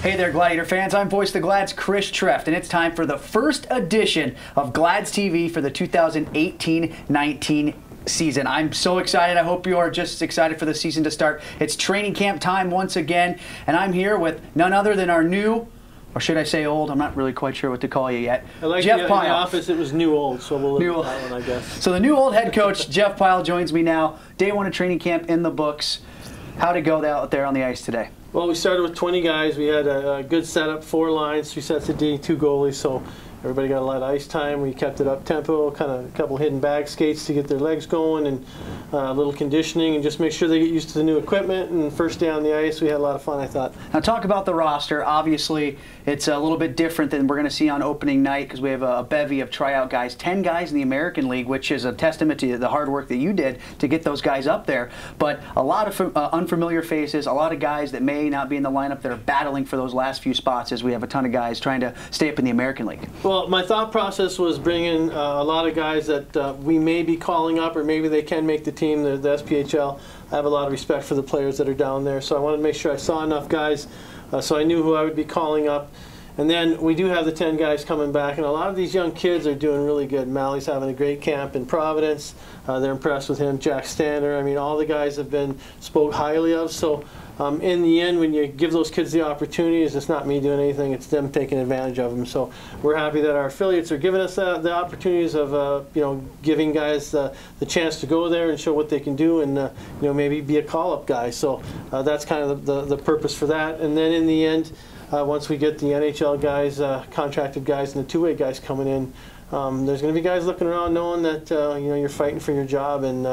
Hey there, Gladiator fans. I'm Voice of the Glad's Chris Treft, and it's time for the first edition of Glad's TV for the 2018-19 season. I'm so excited. I hope you are just as excited for the season to start. It's training camp time once again, and I'm here with none other than our new, or should I say old? I'm not really quite sure what to call you yet. I like Jeff Pyle. In the office, it was new old, so we'll look at that one, I guess. So the new old head coach, Jeff Pyle, joins me now. Day one of training camp in the books. How'd it go out there on the ice today? Well, we started with 20 guys. We had a good setup, 4 lines, 3 sets of D, 2 goalies, so everybody got a lot of ice time. We kept it up tempo, kind of a couple hidden bag skates to get their legs going, and a little conditioning, and just make sure they get used to the new equipment. And first day on the ice, we had a lot of fun, I thought. Now talk about the roster. Obviously, it's a little bit different than we're going to see on opening night because we have a bevy of tryout guys, 10 guys in the American League, which is a testament to the hard work that you did to get those guys up there. But a lot of unfamiliar faces, a lot of guys that may not be in the lineup that are battling for those last few spots, as we have a ton of guys trying to stay up in the American League. Well, my thought process was bringing a lot of guys that we may be calling up, or maybe they can make the team, the SPHL. I have a lot of respect for the players that are down there, so I wanted to make sure I saw enough guys so I knew who I would be calling up. And then we do have the 10 guys coming back, and a lot of these young kids are doing really good. Mally's having a great camp in Providence. They're impressed with him. Jack Stander, I mean, all the guys have been spoke highly of. So in the end, when you give those kids the opportunities, it's not me doing anything, it's them taking advantage of them. So we're happy that our affiliates are giving us the opportunities of you know, giving guys the chance to go there and show what they can do, and you know, maybe be a call-up guy. So that's kind of the purpose for that. And then in the end, once we get the NHL guys, contracted guys, and the two-way guys coming in, there's going to be guys looking around knowing that you know, you're fighting for your job, and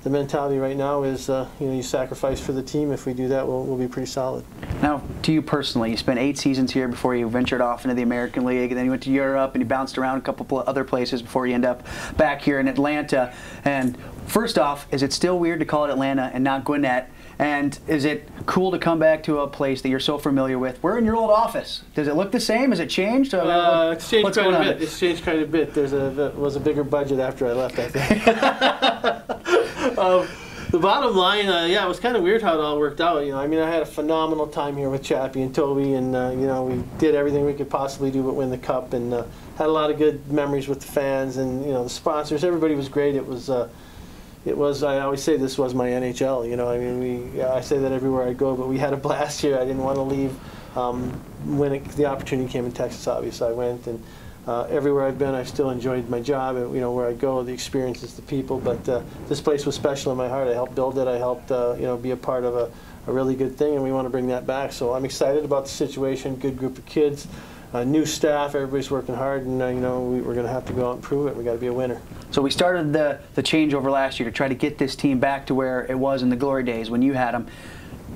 the mentality right now is you know, you sacrifice for the team. If we do that, we'll be pretty solid. Now, to you personally, you spent 8 seasons here before you ventured off into the American League, and then you went to Europe, and you bounced around a couple other places before you end up back here in Atlanta. And first off, is it still weird to call it Atlanta and not Gwinnett? And is it cool to come back to a place that you're so familiar with? We're in your old office. Does it look the same? Has it changed? It's changed quite a bit. It's changed quite a bit. There was a bigger budget after I left, I think. The bottom line, yeah, it was kind of weird how it all worked out. You know, I mean, I had a phenomenal time here with Chappie and Toby, and you know, we did everything we could possibly do but win the cup, and had a lot of good memories with the fans, and you know, the sponsors. Everybody was great. It was. I always say this was my NHL. You know, I mean, I say that everywhere I go. But we had a blast here. I didn't want to leave. When the opportunity came in Texas, obviously I went, and everywhere I've been, I've still enjoyed my job. And, you know, where I go, the experiences, the people. But this place was special in my heart. I helped build it. I helped, you know, be a part of a really good thing, and we want to bring that back. So I'm excited about the situation. Good group of kids. New staff, everybody's working hard, and you know, we're going to have to go out and prove it. We got to be a winner. So we started the changeover last year to try to get this team back to where it was in the glory days when you had them.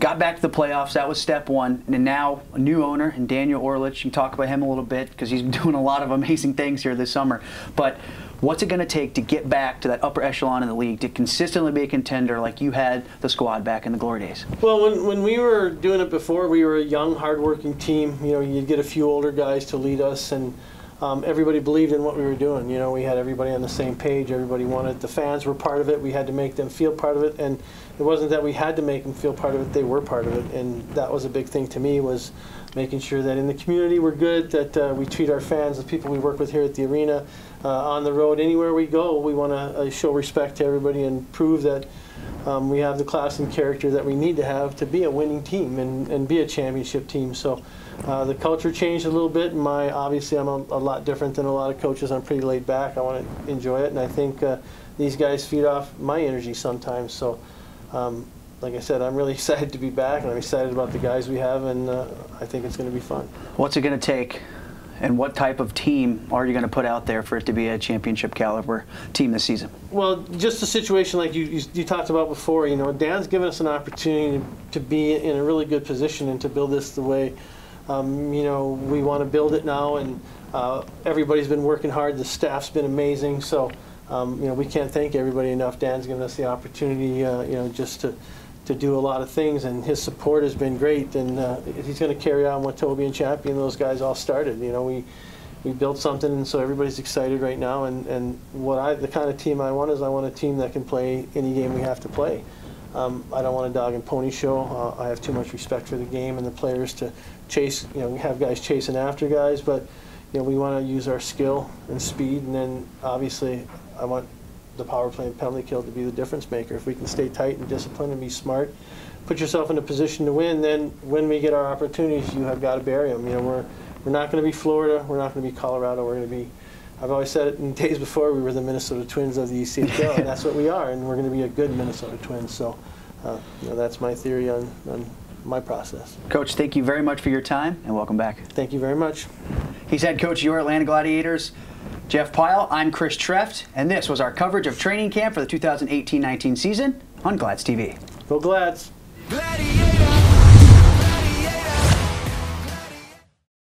Got back to the playoffs. That was step one. And now a new owner, and Daniel Orlich. You can talk about him a little bit because he's been doing a lot of amazing things here this summer. But what's it going to take to get back to that upper echelon in the league, to consistently be a contender like you had the squad back in the glory days? Well, when we were doing it before, we were a young, hard-working team. You know, you'd get a few older guys to lead us, and everybody believed in what we were doing. You know, we had everybody on the same page. Everybody wanted, the fans were part of it. We had to make them feel part of it, and it wasn't that we had to make them feel part of it. They were part of it, and that was a big thing to me, was making sure that in the community we're good, that we treat our fans, the people we work with here at the arena, on the road, anywhere we go, we want to show respect to everybody and prove that we have the class and character that we need to have to be a winning team and be a championship team. So the culture changed a little bit. Obviously I'm a lot different than a lot of coaches. I'm pretty laid back. I want to enjoy it, and I think these guys feed off my energy sometimes. So like I said, I'm really excited to be back, and I'm excited about the guys we have, and I think it's going to be fun. What's it going to take, and what type of team are you going to put out there for it to be a championship caliber team this season? Well, just a situation like you talked about before. You know, Dan's given us an opportunity to be in a really good position and to build this the way you know, we want to build it now, and everybody's been working hard. The staff's been amazing. So you know, we can't thank everybody enough. Dan's given us the opportunity, you know, just to do a lot of things, and his support has been great, and he's going to carry on what Toby and Chappie and those guys all started. You know, we built something, and so everybody's excited right now, and the kind of team I want is I want a team that can play any game we have to play. I don't want a dog and pony show. I have too much respect for the game and the players to chase. We have guys chasing after guys, but we want to use our skill and speed, and then obviously I want the power play and penalty kill to be the difference maker. If we can stay tight and disciplined and be smart, put yourself in a position to win, then when we get our opportunities, you have got to bury them. We're not going to be Florida. We're not going to be Colorado. We're going to be, I've always said it in days before, we were the Minnesota Twins of the ECHL, and that's what we are, and we're going to be a good Minnesota Twins. So that's my theory on my process. Coach, thank you very much for your time, and welcome back. Thank you very much. He's head coach of your Atlanta Gladiators, Jeff Pyle. I'm Chris Treft, and this was our coverage of training camp for the 2018-19 season on Glads TV. Go Glads! Gladiators!